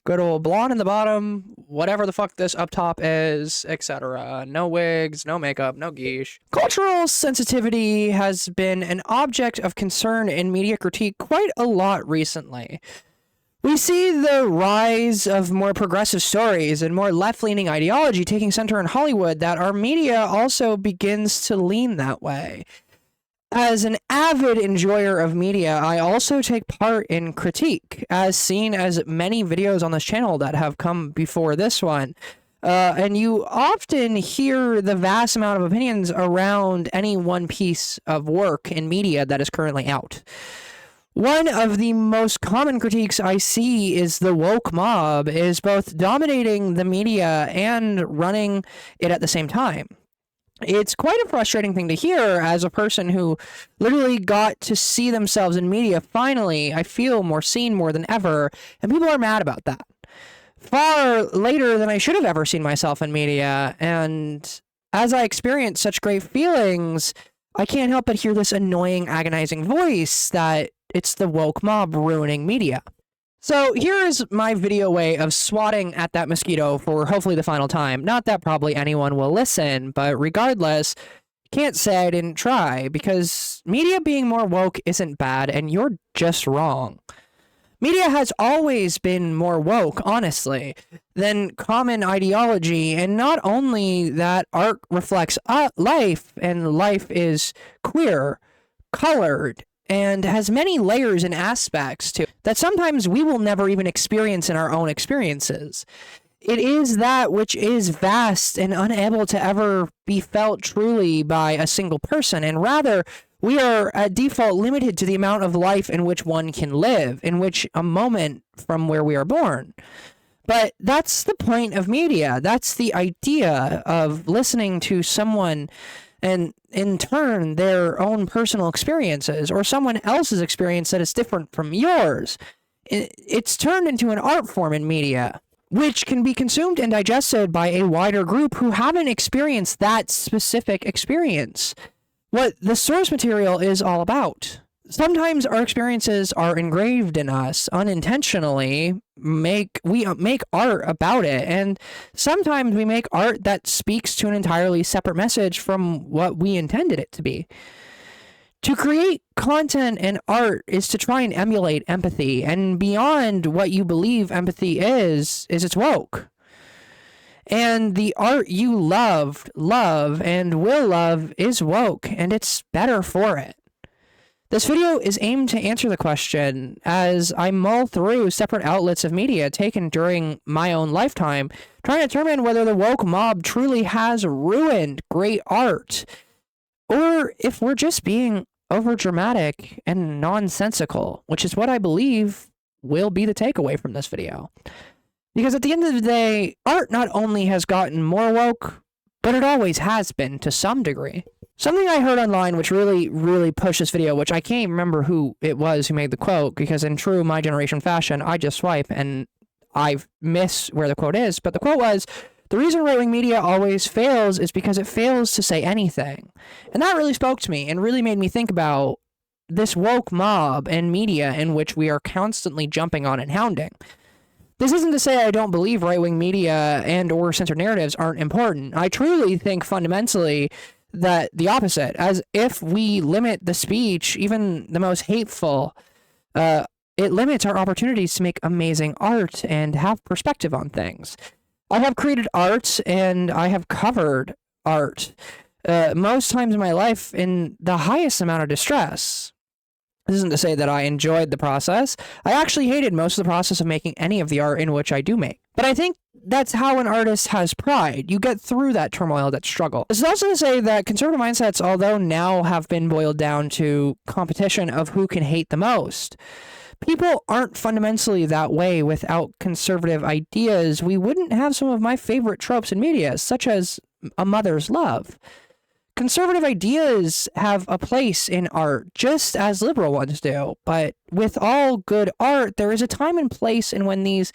good old blonde in the bottom, whatever the fuck this up top is, etc. No wigs, no makeup, no geesh. Cultural sensitivity has been an object of concern in media critique quite a lot recently. We see the rise of more progressive stories and more left-leaning ideology taking center in Hollywood that our media also begins to lean that way. As an avid enjoyer of media, I also take part in critique, as seen as many videos on this channel that have come before this one. And you often hear the vast amount of opinions around any one piece of work in media that is currently out. One of the most common critiques I see is the woke mob is both dominating the media and running it at the same time. It's quite a frustrating thing to hear as a person who literally got to see themselves in media. Finally, I feel more seen more than ever, and people are mad about that. Far later than I should have ever seen myself in media, and as I experience such great feelings, I can't help but hear this annoying, agonizing voice that it's the woke mob ruining media. So here's my video way of swatting at that mosquito for hopefully the final time. Not that probably anyone will listen, but regardless, can't say I didn't try, because media being more woke isn't bad, and you're just wrong. Media has always been more woke, honestly, than common ideology, and not only that, art reflects life, and life is queer, colored, and has many layers and aspects to it that sometimes we will never even experience in our own experiences. It is that which is vast and unable to ever be felt truly by a single person, and rather, we are at default limited to the amount of life in which one can live, in which a moment from where we are born. But that's the point of media. That's the idea of listening to someone and in turn their own personal experiences or someone else's experience that is different from yours. It's turned into an art form in media, which can be consumed and digested by a wider group who haven't experienced that specific experience. What the source material is all about. Sometimes our experiences are engraved in us unintentionally. We make art about it, and sometimes we make art that speaks to an entirely separate message from what we intended it to be. To create content and art is to try and emulate empathy, and beyond what you believe empathy is it's woke. And the art you love, and will love is woke, and it's better for it. This video is aimed to answer the question as I mull through separate outlets of media taken during my own lifetime, trying to determine whether the woke mob truly has ruined great art, or if we're just being overdramatic and nonsensical, which is what I believe will be the takeaway from this video. Because at the end of the day, art not only has gotten more woke, but it always has been to some degree. Something I heard online which really pushed this video, which I can't even remember who it was who made the quote, because in true my generation fashion, I just swipe and I miss where the quote is, but the quote was, "The reason right-wing media always fails is because it fails to say anything." And that really spoke to me and really made me think about this woke mob and media in which we are constantly jumping on and hounding. This isn't to say I don't believe right-wing media and or censored narratives aren't important. I truly think fundamentally that the opposite, as if we limit the speech, even the most hateful, it limits our opportunities to make amazing art and have perspective on things. I have created art and I have covered art most times in my life in the highest amount of distress. This isn't to say that I enjoyed the process. I actually hated most of the process of making any of the art in which I do make. But I think that's how an artist has pride. You get through that turmoil, that struggle. This is also to say that conservative mindsets, although now have been boiled down to competition of who can hate the most, people aren't fundamentally that way. Without conservative ideas, we wouldn't have some of my favorite tropes in media, such as a mother's love. Conservative ideas have a place in art, just as liberal ones do, but with all good art, there is a time and place in when these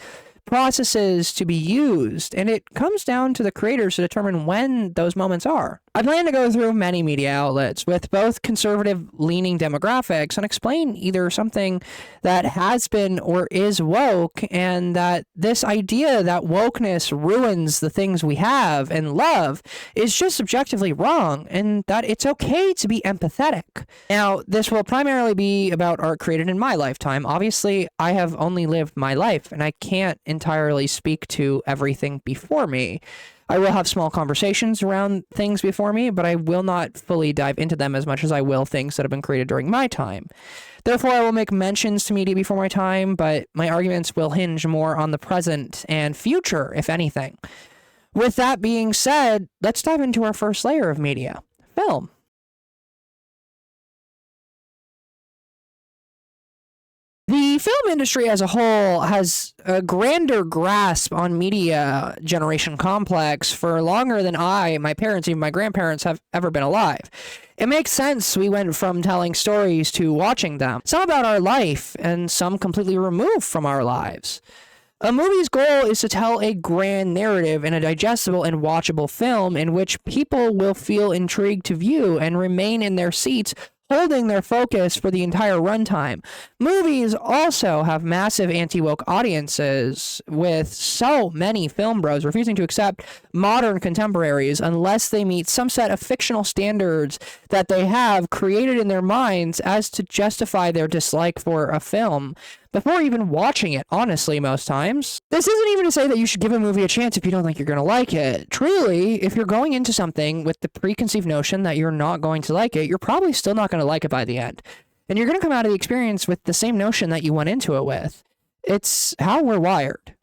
processes to be used, and it comes down to the creators to determine when those moments are. I plan to go through many media outlets with both conservative-leaning demographics and explain either something that has been or is woke, and that this idea that wokeness ruins the things we have and love is just subjectively wrong, and that it's okay to be empathetic. Now, this will primarily be about art created in my lifetime. Obviously, I have only lived my life, and I can't entirely speak to everything before me. I will have small conversations around things before me, but I will not fully dive into them as much as I will things that have been created during my time. Therefore, I will make mentions to media before my time, but my arguments will hinge more on the present and future, if anything. With that being said, let's dive into our first layer of media, film. The film industry as a whole has a grander grasp on media generation complex for longer than my parents, even my grandparents have ever been alive. It makes sense we went from telling stories to watching them, some about our life and some completely removed from our lives. A movie's goal is to tell a grand narrative in a digestible and watchable film in which people will feel intrigued to view and remain in their seats, holding their focus for the entire runtime. Movies also have massive anti-woke audiences, with so many film bros refusing to accept modern contemporaries unless they meet some set of fictional standards that they have created in their minds as to justify their dislike for a film before even watching it, honestly, most times. This isn't even to say that you should give a movie a chance if you don't think you're going to like it. Truly, if you're going into something with the preconceived notion that you're not going to like it, you're probably still not going to like it by the end. And you're going to come out of the experience with the same notion that you went into it with. It's how we're wired.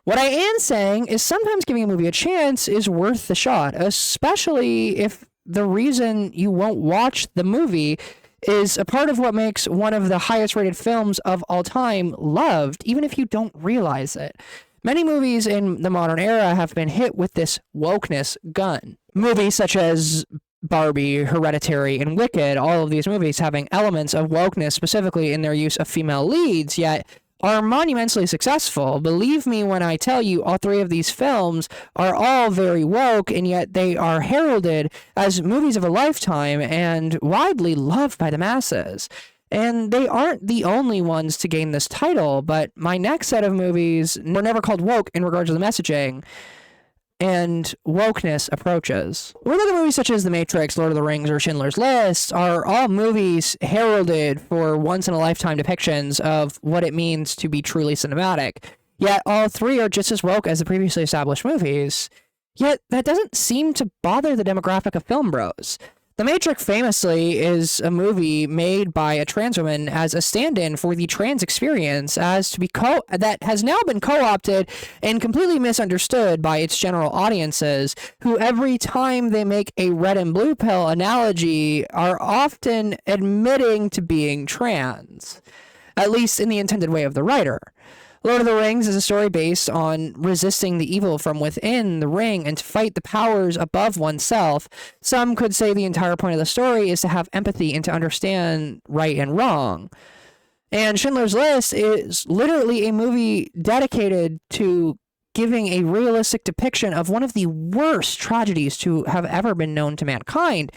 What I am saying is sometimes giving a movie a chance is worth the shot, especially if the reason you won't watch the movie is a part of what makes one of the highest rated films of all time loved, even if you don't realize it. Many movies in the modern era have been hit with this wokeness gun. Movies such as Barbie, Hereditary, and Wicked, all of these movies having elements of wokeness specifically in their use of female leads, yet are monumentally successful. Believe me when I tell you, all three of these films are all very woke, and yet they are heralded as movies of a lifetime and widely loved by the masses. And they aren't the only ones to gain this title, but my next set of movies were never called woke in regards to the messaging and wokeness approaches. We look at movies such as The Matrix, Lord of the Rings, or Schindler's List are all movies heralded for once-in-a-lifetime depictions of what it means to be truly cinematic. Yet all three are just as woke as the previously established movies. Yet that doesn't seem to bother the demographic of film bros. The Matrix famously is a movie made by a trans woman as a stand-in for the trans experience that has now been co-opted and completely misunderstood by its general audiences, who every time they make a red and blue pill analogy are often admitting to being trans, at least in the intended way of the writer. Lord of the Rings is a story based on resisting the evil from within the ring and to fight the powers above oneself. Some could say the entire point of the story is to have empathy and to understand right and wrong. And Schindler's List is literally a movie dedicated to giving a realistic depiction of one of the worst tragedies to have ever been known to mankind.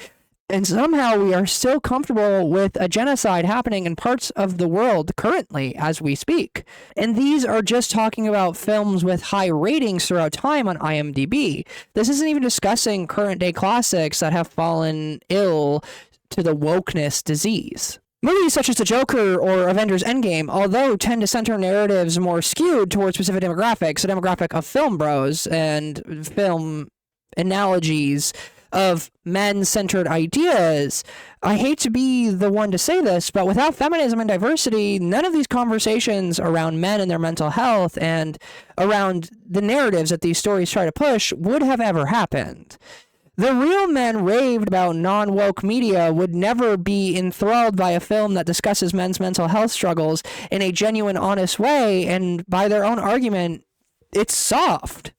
And somehow we are still comfortable with a genocide happening in parts of the world currently as we speak. And these are just talking about films with high ratings throughout time on IMDb. This isn't even discussing current day classics that have fallen ill to the wokeness disease. Movies such as The Joker or Avengers Endgame, although tend to center narratives more skewed towards specific demographics, a demographic of film bros and film analogies of men-centered ideas. I hate to be the one to say this, but without feminism and diversity, none of these conversations around men and their mental health and around the narratives that these stories try to push would have ever happened. The real men raved about non-woke media would never be enthralled by a film that discusses men's mental health struggles in a genuine, honest way, and by their own argument, it's soft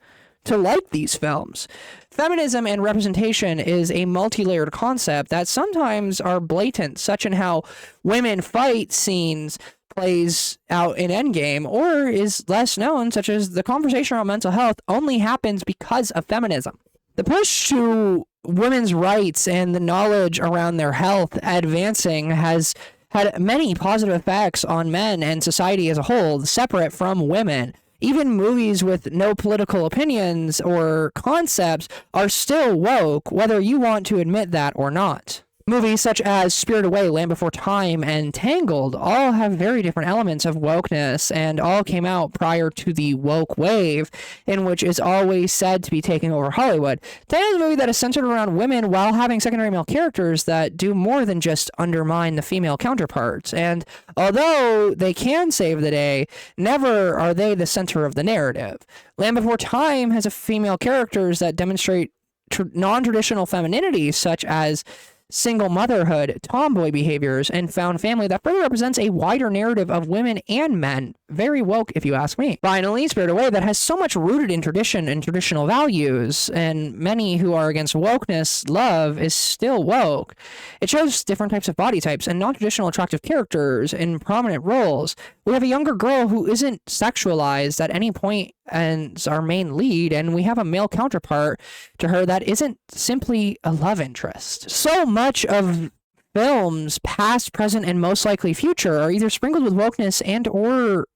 to like these films. Feminism and representation is a multi-layered concept that sometimes are blatant, such in how women fight scenes plays out in Endgame or is less known, such as the conversation around mental health only happens because of feminism. The push to women's rights and the knowledge around their health advancing has had many positive effects on men and society as a whole, separate from women. Even movies with no political opinions or concepts are still woke, whether you want to admit that or not. Movies such as Spirited Away, Land Before Time, and Tangled all have very different elements of wokeness and all came out prior to the woke wave, in which is always said to be taking over Hollywood. Tangled is a movie that is centered around women while having secondary male characters that do more than just undermine the female counterparts. And although they can save the day, never are they the center of the narrative. Land Before Time has a female characters that demonstrate non-traditional femininity, such as single motherhood, tomboy behaviors, and found family that further represents a wider narrative of women and men. Very woke, if you ask me. Finally, Spirited Away, that has so much rooted in tradition and traditional values, and many who are against wokeness love, is still woke. It shows different types of body types and non-traditional attractive characters in prominent roles. We have a younger girl who isn't sexualized at any point and is our main lead, and we have a male counterpart to her that isn't simply a love interest. So much of films, past, present, and most likely future, are either sprinkled with wokeness and or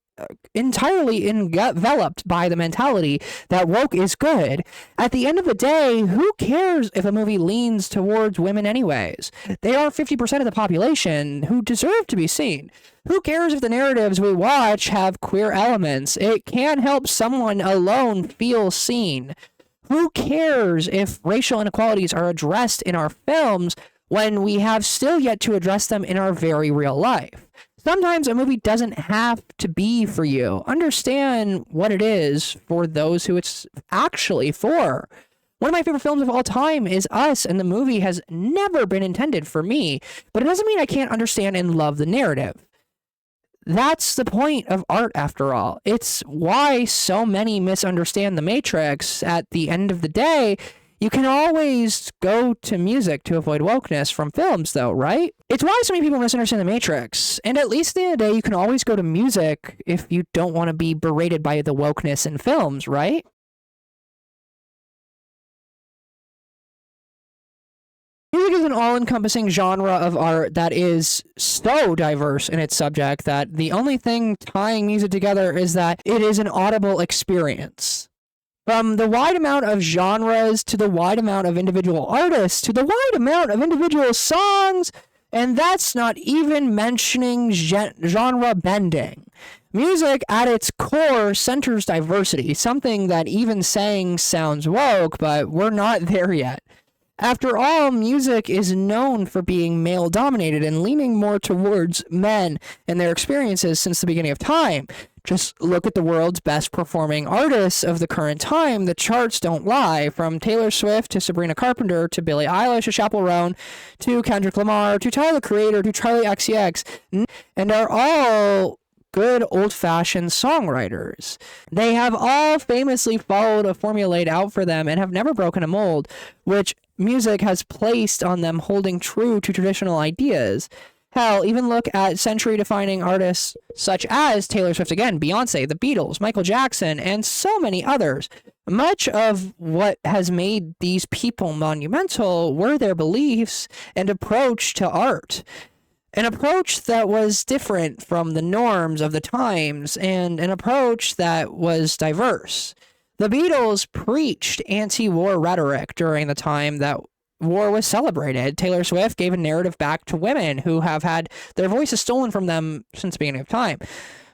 entirely enveloped by the mentality that woke is good. At the end of the day, who cares if a movie leans towards women anyways? They are 50% of the population who deserve to be seen. Who cares if the narratives we watch have queer elements? It can help someone alone feel seen. Who cares if racial inequalities are addressed in our films when we have still yet to address them in our very real life? Sometimes a movie doesn't have to be for you. Understand what it is for those who it's actually for. One of my favorite films of all time is Us, and the movie has never been intended for me, but it doesn't mean I can't understand and love the narrative. That's the point of art, after all. It's why so many misunderstand The Matrix. At the end of the day, you can always go to music to avoid wokeness from films, though, right? It's why so many people misunderstand The Matrix. And at least at the end of the day, you can always go to music if you don't want to be berated by the wokeness in films, right? Music is an all-encompassing genre of art that is so diverse in its subject that the only thing tying music together is that it is an audible experience. From the wide amount of genres to the wide amount of individual artists to the wide amount of individual songs, and that's not even mentioning genre bending. Music at its core centers diversity, something that even saying sounds woke, but we're not there yet. After all, music is known for being male-dominated and leaning more towards men and their experiences since the beginning of time. Just look at the world's best performing artists of the current time. The charts don't lie. From Taylor Swift to Sabrina Carpenter to Billie Eilish to Chappell Roan to Kendrick Lamar to Tyler, the Creator to Charlie XCX, and are all good old-fashioned songwriters. They have all famously followed a formula laid out for them and have never broken a mold, which music has placed on them, holding true to traditional ideas. Hell, even look at century-defining artists such as Taylor Swift again, Beyonce, the Beatles, Michael Jackson, and so many others. Much of what has made these people monumental were their beliefs and approach to art. An approach that was different from the norms of the times, and an approach that was diverse. The Beatles preached anti-war rhetoric during the time that war was celebrated. Taylor Swift gave a narrative back to women who have had their voices stolen from them since the beginning of time.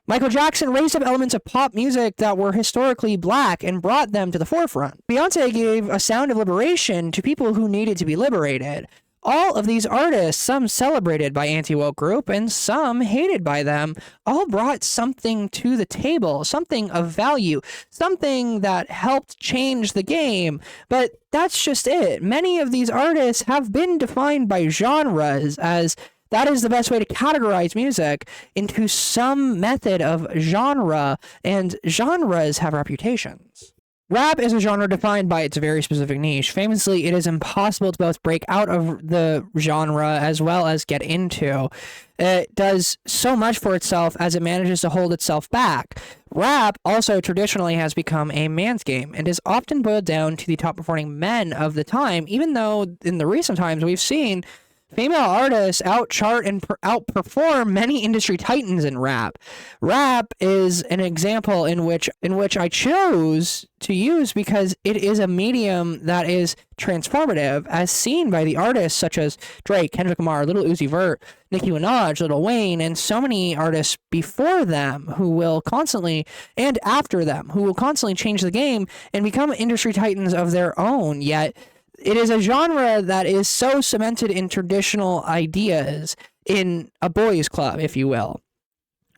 Michael Jackson raised up elements of pop music that were historically black and brought them to the forefront. Beyonce gave a sound of liberation to people who needed to be liberated. All of these artists, some celebrated by anti-woke group and some hated by them, all brought something to the table, something of value, something that helped change the game. But that's just it. Many of these artists have been defined by genres, as that is the best way to categorize music into some method of genre, and genres have reputations. Rap is a genre defined by its very specific niche. Famously, it is impossible to both break out of the genre as well as get into. It does so much for itself as it manages to hold itself back. Rap also traditionally has become a man's game and is often boiled down to the top performing men of the time, even though in the recent times we've seen female artists outchart and outperform many industry titans in rap. Rap is an example in which I chose to use because it is a medium that is transformative, as seen by the artists such as Drake, Kendrick Lamar, Lil Uzi Vert, Nicki Minaj, Lil Wayne, and so many artists before them who will constantly, and after them, who will constantly change the game and become industry titans of their own. Yet it is a genre that is so cemented in traditional ideas, in a boys' club, if you will.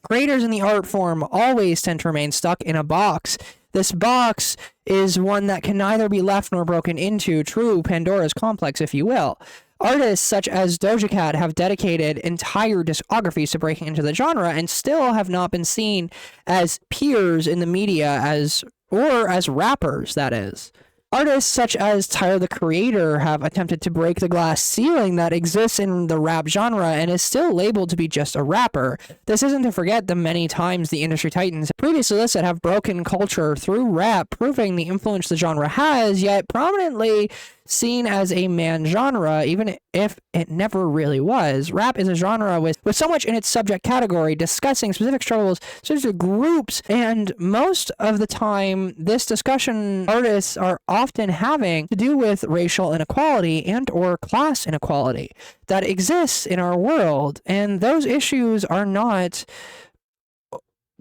Creators in the art form always tend to remain stuck in a box. This box is one that can neither be left nor broken into, true Pandora's complex, if you will. Artists such as Doja Cat have dedicated entire discographies to breaking into the genre and still have not been seen as peers in the media as rappers, that is. Artists such as Tyler, the Creator, have attempted to break the glass ceiling that exists in the rap genre and is still labeled to be just a rapper. This isn't to forget the many times the industry titans previously listed have broken culture through rap, proving the influence the genre has, yet prominently seen as a man genre, even if it never really was. Rap is a genre with so much in its subject category, discussing specific struggles, specific groups, and most of the time, this discussion artists are often having to do with racial inequality and or class inequality that exists in our world, and those issues are not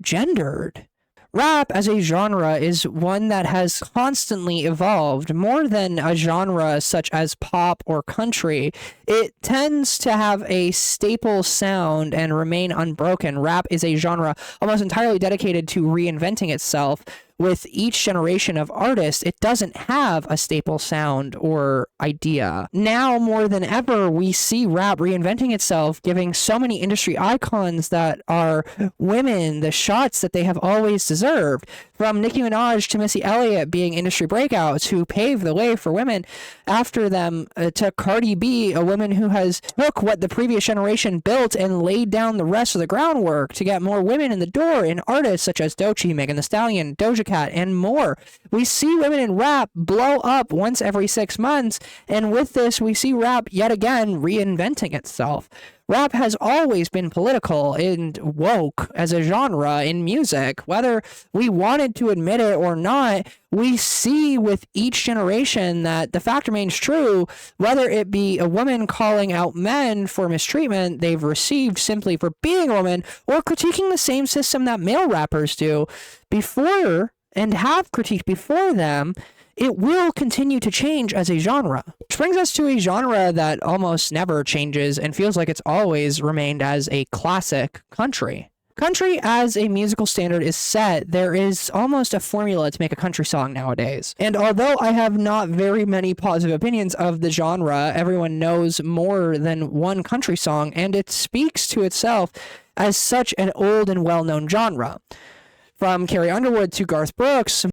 gendered. Rap as a genre is one that has constantly evolved more than a genre such as pop or country. It tends to have a staple sound and remain unbroken. Rap is a genre almost entirely dedicated to reinventing itself. With each generation of artists, it doesn't have a staple sound or idea. Now, more than ever, we see rap reinventing itself, giving so many industry icons that are women the shots that they have always deserved. From Nicki Minaj to Missy Elliott being industry breakouts who paved the way for women after them, to Cardi B, a woman who has took what the previous generation built and laid down the rest of the groundwork to get more women in the door, in artists such as Doechii, Megan Thee Stallion, Doja Cat, and more. We see women in rap blow up once every 6 months, and with this, we see rap yet again reinventing itself. Rap has always been political and woke as a genre in music. Whether we wanted to admit it or not, we see with each generation that the fact remains true, whether it be a woman calling out men for mistreatment they've received simply for being a woman, or critiquing the same system that male rappers do before and have critiqued before them. It will continue to change as a genre. Which brings us to a genre that almost never changes and feels like it's always remained as a classic: country. Country as a musical standard is set. There is almost a formula to make a country song nowadays. And although I have not very many positive opinions of the genre, everyone knows more than one country song, and it speaks to itself as such an old and well-known genre. From Carrie Underwood to Garth Brooks,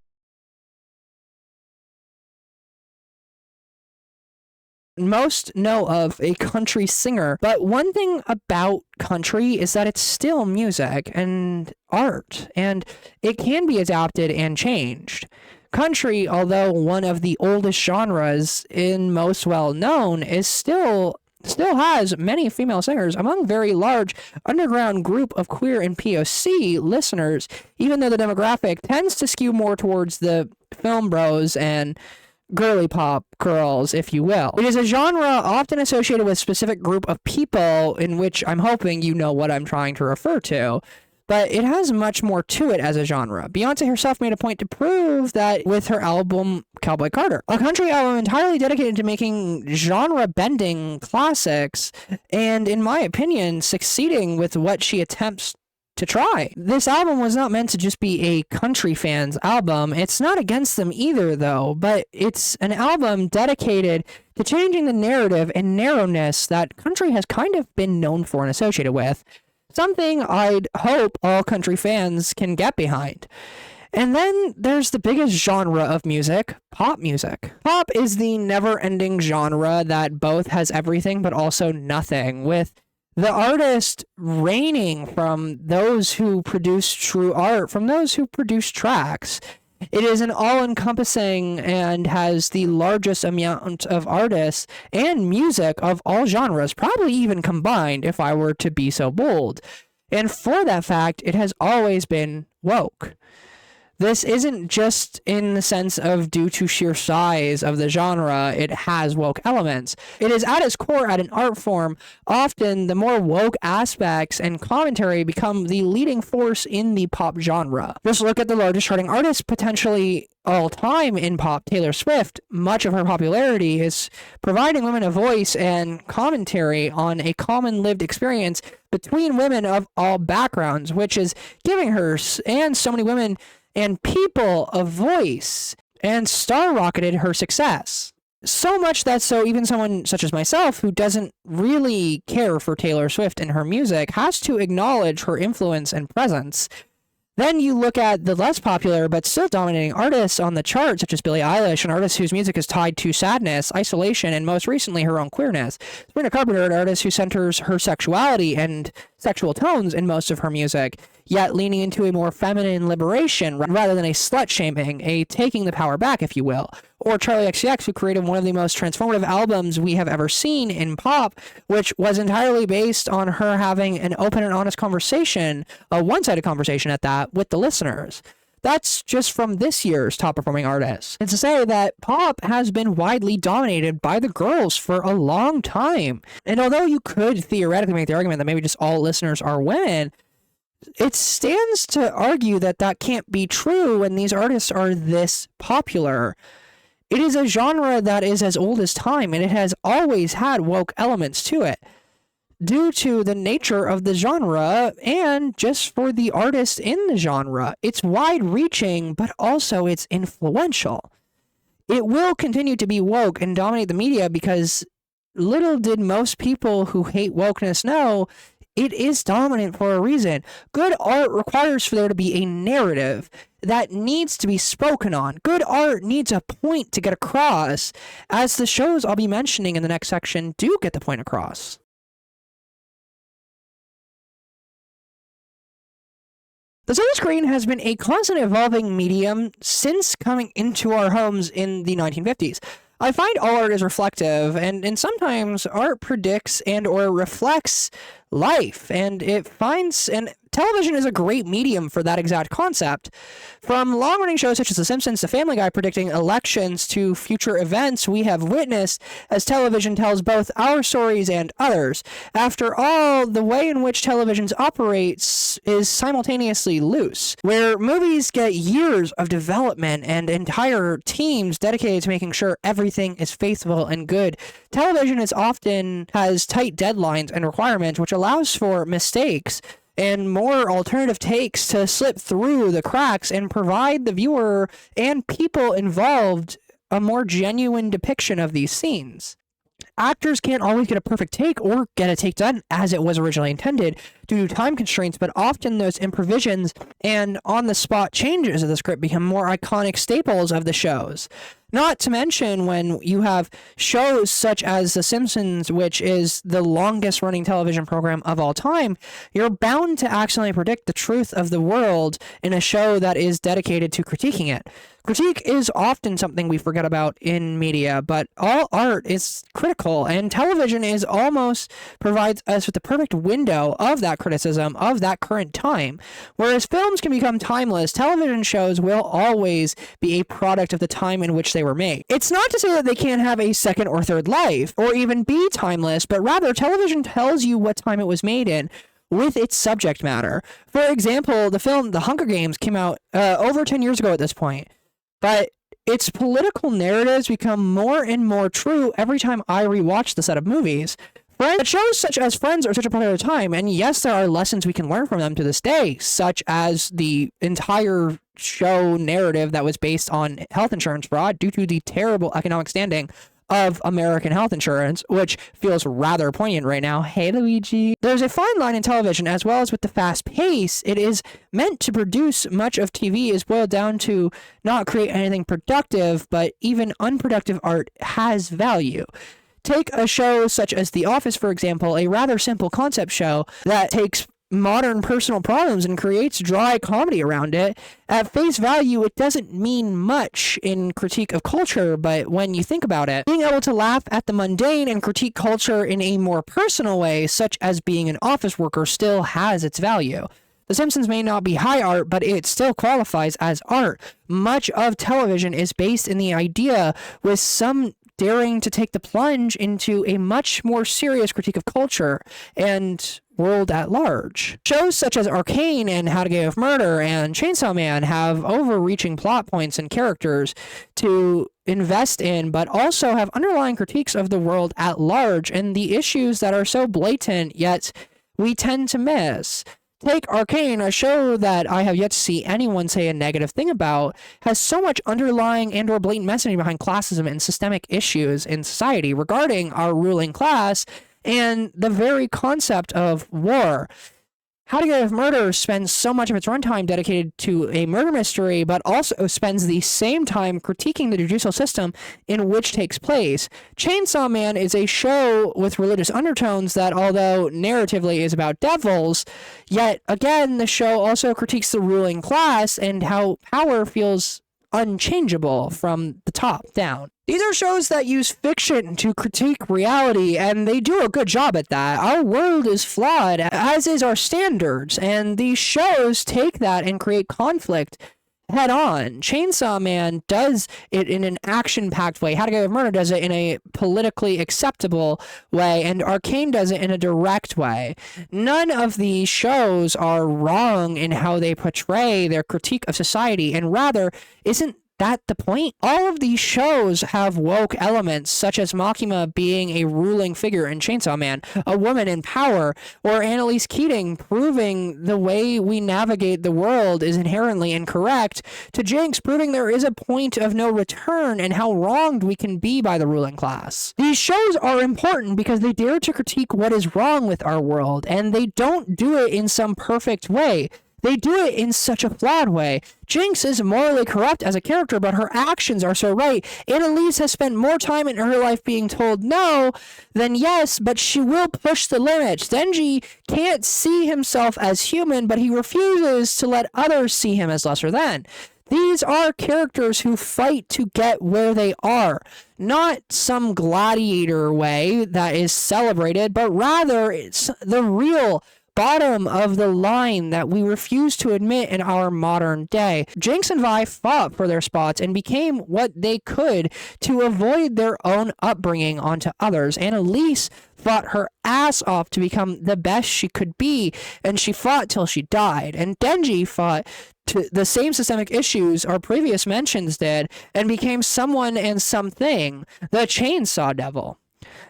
most know of a country singer, but one thing about country is that it's still music and art, and it can be adapted and changed. Country, although one of the oldest genres and most well known, is still has many female singers among very large underground group of queer and POC listeners, even though the demographic tends to skew more towards the film bros and girly pop girls, if you will. It is a genre often associated with a specific group of people, in which I'm hoping you know what I'm trying to refer to. But it has much more to it as a genre. Beyonce herself made a point to prove that with her album Cowboy Carter, a country album entirely dedicated to making genre-bending classics, and in my opinion, succeeding with what she attempts to try. This album was not meant to just be a country fan's album. It's not against them either, though, but it's an album dedicated to changing the narrative and narrowness that country has kind of been known for and associated with. Something I'd hope all country fans can get behind. And then there's the biggest genre of music, pop music. Pop is the never-ending genre that both has everything but also nothing, with the artist reigning from those who produce true art, from those who produce tracks. It is an all-encompassing and has the largest amount of artists and music of all genres, probably even combined if I were to be so bold. And for that fact, it has always been woke. This isn't just in the sense of due to sheer size of the genre, it has woke elements. It is at its core at an art form. Often the more woke aspects and commentary become the leading force in the pop genre. Just look at the largest charting artist potentially all time in pop, Taylor Swift. Much of her popularity is providing women a voice and commentary on a common lived experience between women of all backgrounds, which is giving her and so many women and people a voice, and star-rocketed her success. So much that so even someone such as myself, who doesn't really care for Taylor Swift and her music, has to acknowledge her influence and presence. Then you look at the less popular but still dominating artists on the chart, such as Billie Eilish, an artist whose music is tied to sadness, isolation, and most recently her own queerness. Sabrina Carpenter, an artist who centers her sexuality and sexual tones in most of her music, yet leaning into a more feminine liberation rather than a slut-shaming, a taking the power back, if you will. Or Charli XCX, who created one of the most transformative albums we have ever seen in pop, which was entirely based on her having an open and honest conversation, a one-sided conversation at that, with the listeners. That's just from this year's top-performing artists. And to say that pop has been widely dominated by the girls for a long time. And although you could theoretically make the argument that maybe just all listeners are women, it stands to argue that that can't be true when these artists are this popular. It is a genre that is as old as time, and it has always had woke elements to it, due to the nature of the genre and just for the artist in the genre. It's wide-reaching, but also it's influential. It will continue to be woke and dominate the media because little did most people who hate wokeness know it is dominant for a reason. Good art requires for there to be a narrative that needs to be spoken on. Good art needs a point to get across, as the shows I'll be mentioning in the next section do get the point across. The silver screen has been a constant evolving medium since coming into our homes in the 1950s. I find all art is reflective, and sometimes art predicts and or reflects life, and television is a great medium for that exact concept. From long-running shows such as The Simpsons to Family Guy predicting elections to future events we have witnessed as television tells both our stories and others. After all, the way in which television operates is simultaneously loose, where movies get years of development and entire teams dedicated to making sure everything is faithful and good. Television often has tight deadlines and requirements, which allows for mistakes and more alternative takes to slip through the cracks and provide the viewer and people involved a more genuine depiction of these scenes. Actors can't always get a perfect take or get a take done as it was originally intended due to time constraints, but often those improvisations and on-the-spot changes of the script become more iconic staples of the shows. Not to mention when you have shows such as The Simpsons, which is the longest running television program of all time, you're bound to accidentally predict the truth of the world in a show that is dedicated to critiquing it. Critique is often something we forget about in media, but all art is critical, and television provides us with the perfect window of that criticism of that current time. Whereas films can become timeless, television shows will always be a product of the time in which they were made. It's not to say that they can't have a second or third life, or even be timeless, but rather television tells you what time it was made in with its subject matter. For example, the film The Hunger Games came out over 10 years ago at this point. But its political narratives become more and more true every time I rewatch the set of movies. Shows such as Friends are such a popular time, and yes, there are lessons we can learn from them to this day, such as the entire show narrative that was based on health insurance fraud due to the terrible economic standing of American health insurance, which feels rather poignant right now. Hey, Luigi. There's a fine line in television, as well as with the fast pace. It is meant to produce. Much of TV is boiled down to not create anything productive, but even unproductive art has value. Take a show such as The Office, for example, a rather simple concept show that takes modern personal problems and creates dry comedy around it. At face value, it doesn't mean much in critique of culture, but when you think about it, being able to laugh at the mundane and critique culture in a more personal way, such as being an office worker, still has its value. The Simpsons may not be high art, but it still qualifies as art. Much of television is based in the idea, with some daring to take the plunge into a much more serious critique of culture and world at large. Shows such as Arcane and How to Get Away with Murder and Chainsaw Man have overreaching plot points and characters to invest in, but also have underlying critiques of the world at large and the issues that are so blatant, yet we tend to miss. Take Arcane, a show that I have yet to see anyone say a negative thing about, has so much underlying and or blatant messaging behind classism and systemic issues in society regarding our ruling class and the very concept of war. How to Get Away with Murder spends so much of its runtime dedicated to a murder mystery, but also spends the same time critiquing the judicial system in which takes place. Chainsaw Man is a show with religious undertones that, although narratively is about devils, yet again, the show also critiques the ruling class and how power feels unchangeable from the top down. These are shows that use fiction to critique reality, and they do a good job at that. Our world is flawed, as is our standards, and these shows take that and create conflict head on. Chainsaw Man does it in an action-packed way. How to Get Away with Murder does it in a politically acceptable way, and Arcane does it in a direct way. None of these shows are wrong in how they portray their critique of society, and rather, isn't that the point? All of these shows have woke elements, such as Makima being a ruling figure in Chainsaw Man, a woman in power, or Annalise Keating proving the way we navigate the world is inherently incorrect, to Jinx proving there is a point of no return and how wronged we can be by the ruling class. These shows are important because they dare to critique what is wrong with our world, and they don't do it in some perfect way. They do it in such a flawed way. Jinx is morally corrupt as a character, but her actions are so right. Annalise has spent more time in her life being told no than yes, but she will push the limits. Denji can't see himself as human, but he refuses to let others see him as lesser than. These are characters who fight to get where they are, not some gladiator way that is celebrated, but rather it's the real bottom of the line that we refuse to admit in our modern day. Jinx and Vi fought for their spots and became what they could to avoid their own upbringing onto others. Annalise fought her ass off to become the best she could be, and she fought till she died. And Denji fought to the same systemic issues our previous mentions did and became someone and something, the Chainsaw Devil.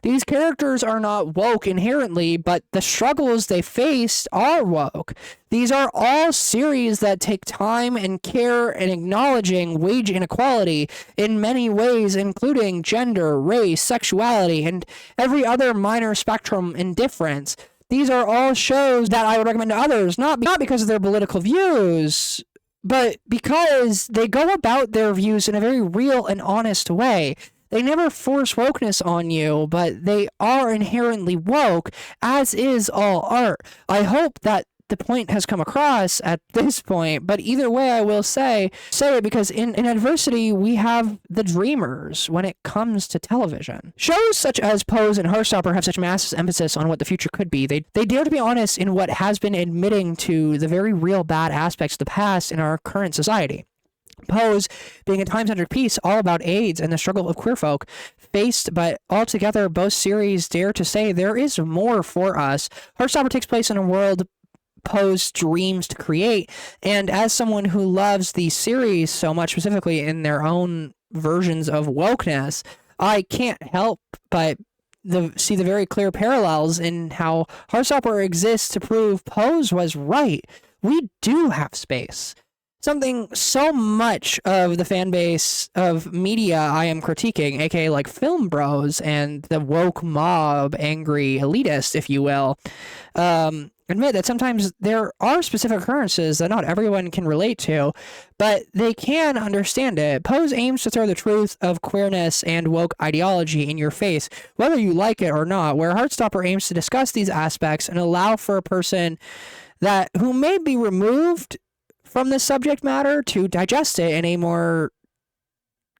These characters are not woke inherently, but the struggles they faced are woke. These are all series that take time and care in acknowledging wage inequality in many ways, including gender, race, sexuality, and every other minor spectrum indifference. These are all shows that I would recommend to others, not because of their political views, but because they go about their views in a very real and honest way. They never force wokeness on you, but they are inherently woke, as is all art. I hope that the point has come across at this point, but either way I will say it because in adversity we have the dreamers when it comes to television. Shows such as Pose and Heartstopper have such massive emphasis on what the future could be. They dare to be honest in what has been admitting to the very real bad aspects of the past in our current society. Pose being a time-centered piece all about AIDS and the struggle of queer folk faced, but altogether both series dare to say there is more for us. Heartstopper takes place in a world Pose dreams to create, and as someone who loves the series so much, specifically in their own versions of wokeness, I can't help but see the very clear parallels in how Heartstopper exists to prove Pose was right. We do have space. something so much of the fan base of media I am critiquing, aka like film bros and the woke mob, angry elitist, if you will, admit that sometimes there are specific occurrences that not everyone can relate to, but they can understand it. Pose aims to throw the truth of queerness and woke ideology in your face, whether you like it or not, where Heartstopper aims to discuss these aspects and allow for a person who may be removed from the subject matter to digest it in a more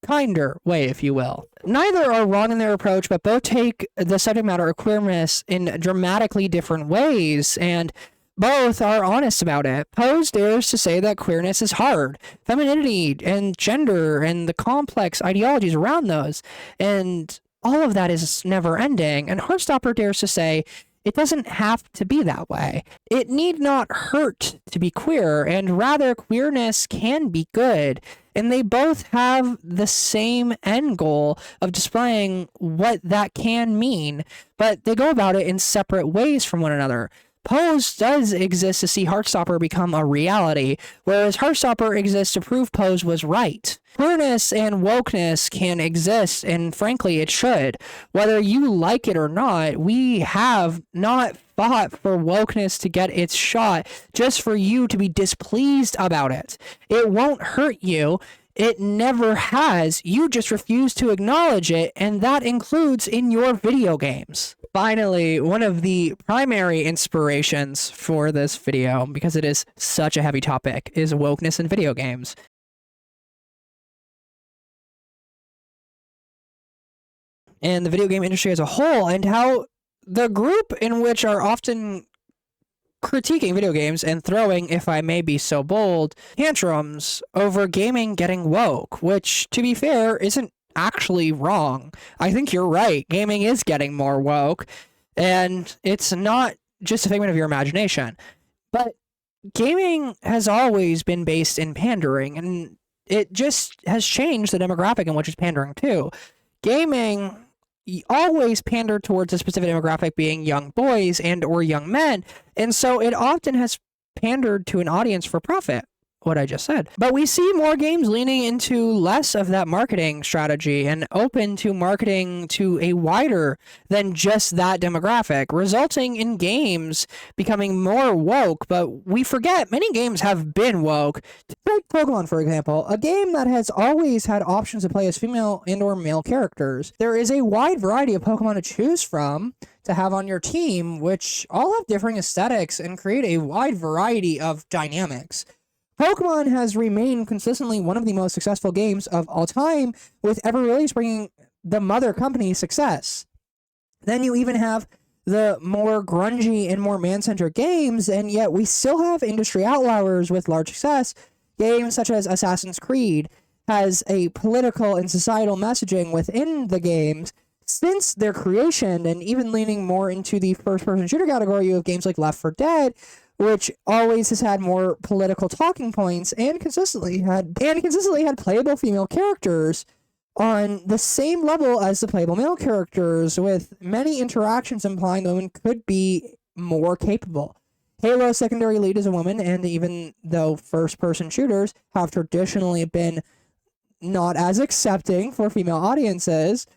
kinder way, if you will. Neither are wrong in their approach, but both take the subject matter of queerness in dramatically different ways, and both are honest about it. Pose dares to say that queerness is hard, femininity and gender and the complex ideologies around those, and all of that is never ending. And Heartstopper dares to say it doesn't have to be that way. It need not hurt to be queer, and rather queerness can be good. And they both have the same end goal of displaying what that can mean, but they go about it in separate ways from one another. Pose does exist to see Heartstopper become a reality, whereas Heartstopper exists to prove Pose was right. Queerness and wokeness can exist, and frankly, it should. Whether you like it or not, we have not fought for wokeness to get its shot just for you to be displeased about it. It won't hurt you. It never has. You just refuse to acknowledge it, and that includes in your video games. Finally, one of the primary inspirations for this video, because it is such a heavy topic, is wokeness in video games. And the video game industry as a whole, and how the group in which are often critiquing video games and throwing, if I may be so bold, tantrums over gaming getting woke, which, to be fair, isn't actually wrong. I think you're right. Gaming is getting more woke, and it's not just a figment of your imagination. But gaming has always been based in pandering, and it just has changed the demographic in which it's pandering to. Gaming always pandered towards a specific demographic, being young boys and or young men, and so it often has pandered to an audience for profit, what I just said. But we see more games leaning into less of that marketing strategy and open to marketing to a wider than just that demographic, resulting in games becoming more woke. But we forget many games have been woke. Take Pokemon, for example, a game that has always had options to play as female and or male characters. There is a wide variety of Pokemon to choose from to have on your team, which all have differing aesthetics and create a wide variety of dynamics. Pokemon has remained consistently one of the most successful games of all time, with every release bringing the mother company success. Then you even have the more grungy and more man-centric games, and yet we still have industry outliers with large success. Games such as Assassin's Creed has a political and societal messaging within the games since their creation, and even leaning more into the first-person shooter category, you have games like Left 4 Dead, which always has had more political talking points and consistently had playable female characters on the same level as the playable male characters, with many interactions implying the women could be more capable. Halo's secondary lead is a woman, and even though first-person shooters have traditionally been not as accepting for female audiences,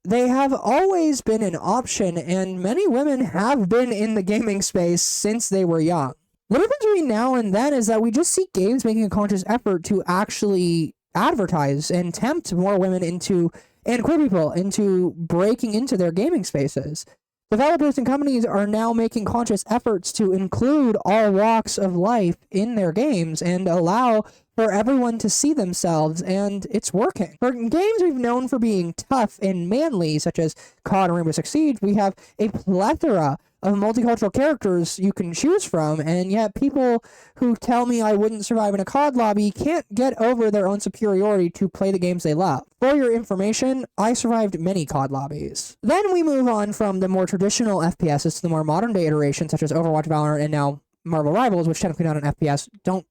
they have always been an option, and many women have been in the gaming space since they were young. The difference between now and then is that we just see games making a conscious effort to actually advertise and tempt more women into, and queer people into, breaking into their gaming spaces. Developers and companies are now making conscious efforts to include all walks of life in their games and allow for everyone to see themselves, and it's working. For games we've known for being tough and manly, such as COD and Rainbow Six Siege, we have a plethora of multicultural characters you can choose from, and yet people who tell me I wouldn't survive in a COD lobby can't get over their own superiority to play the games they love. For your information, I survived many COD lobbies. Then we move on from the more traditional FPSs to the more modern day iterations, such as Overwatch, Valorant, and now Marvel Rivals, which technically not an FPS. Don't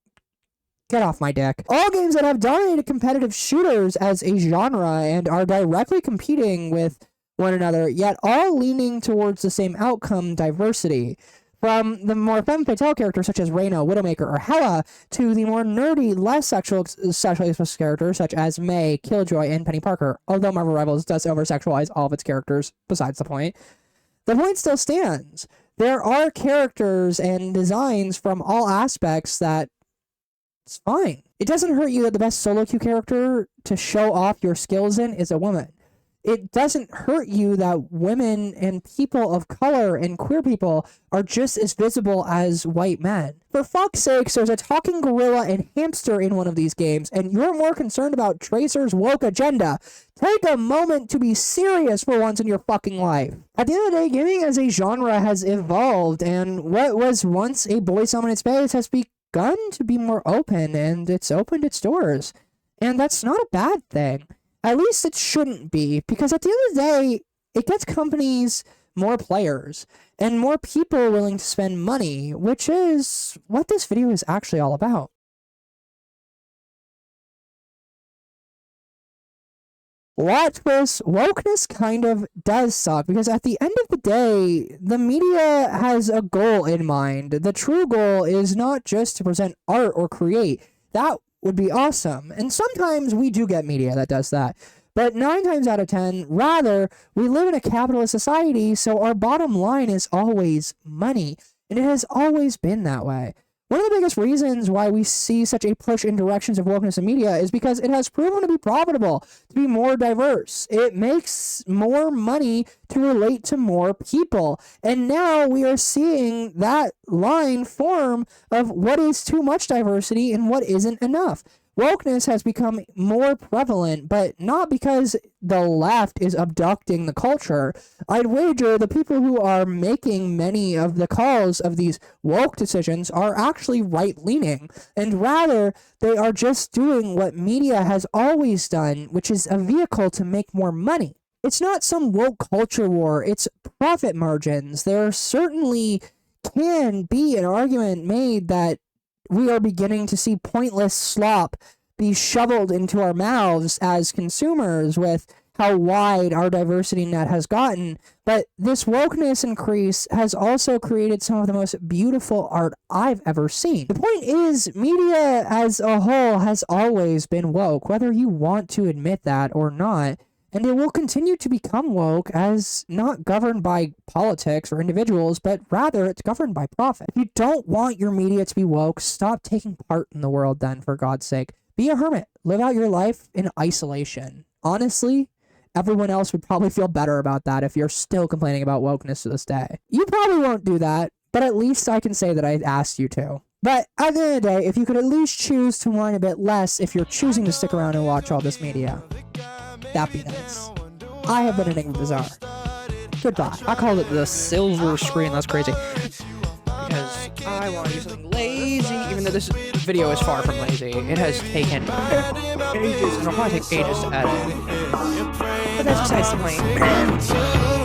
get off my dick. All games that have dominated competitive shooters as a genre and are directly competing with one another, yet all leaning towards the same outcome, diversity. From the more femme fatale characters such as Reyna, Widowmaker, or Hela, to the more nerdy, less sexually expressive characters such as May, Killjoy, and Penny Parker. Although Marvel Rivals does over-sexualize all of its characters, besides the point still stands. There are characters and designs from all aspects that it's fine. It doesn't hurt you that the best solo queue character to show off your skills in is a woman. It doesn't hurt you that women and people of color and queer people are just as visible as white men. For fuck's sakes, there's a talking gorilla and hamster in one of these games, and you're more concerned about Tracer's woke agenda. Take a moment to be serious for once in your fucking life. At the end of the day, gaming as a genre has evolved, and what was once a boys-dominated space has begun to be more open, and it's opened its doors. And that's not a bad thing. At least it shouldn't be, because at the end of the day, it gets companies more players and more people willing to spend money, which is what this video is actually all about. Watch this. Wokeness kind of does suck, because at the end of the day, the media has a goal in mind. The true goal is not just to present art or create. That would be awesome. And sometimes we do get media that does that. But 9 times out of 10, rather, we live in a capitalist society, so our bottom line is always money. And it has always been that way. One of the biggest reasons why we see such a push in directions of wokeness in media is because it has proven to be profitable, to be more diverse. It makes more money to relate to more people. And now we are seeing that line form of what is too much diversity and what isn't enough. Wokeness has become more prevalent, but not because the left is abducting the culture. I'd wager the people who are making many of the calls of these woke decisions are actually right-leaning, and rather they are just doing what media has always done, which is a vehicle to make more money. It's not some woke culture war, it's profit margins. There certainly can be an argument made that we are beginning to see pointless slop be shoveled into our mouths as consumers with how wide our diversity net has gotten. But this wokeness increase has also created some of the most beautiful art I've ever seen. The point is, media as a whole has always been woke, whether you want to admit that or not. And it will continue to become woke as not governed by politics or individuals, but rather it's governed by profit. If you don't want your media to be woke, stop taking part in the world then, for God's sake. Be a hermit. Live out your life in isolation. Honestly, everyone else would probably feel better about that if you're still complaining about wokeness to this day. You probably won't do that, but at least I can say that I asked you to. But at the end of the day, if you could at least choose to whine a bit less if you're choosing to stick around and watch all this media, that'd be nice. I have been Enigma Bizarre. Goodbye. I called it the silver screen. That's crazy. Because I want to do something lazy, even though this video is far from lazy. It has taken ages, and it'll probably take ages to edit. But that's besides the point.